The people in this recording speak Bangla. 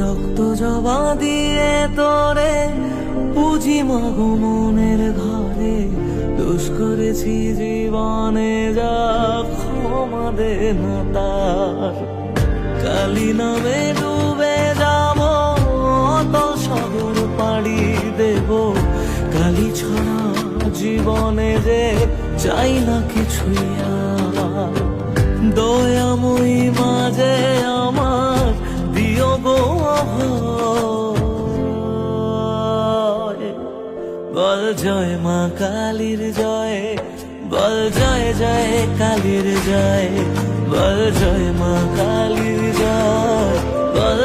রক্ত জবা দিয়ে তোরে পুজি মাগো মনের ঘরে, দোষ করেছি জীবনে যা ক্ষমা দে না তার। কালী নামে ডুবে যাব অতল সাগর পাড়ি দেব, কালী ছড়া জীবনে যে চাই না কিছুই আর। দয়াময়ী মাঝে আমার দিও গো অভয়। বল জয় মা কালীর জয়, বল জয় জয় কালীর জয়, বল জয় মা কালীর জয়, বল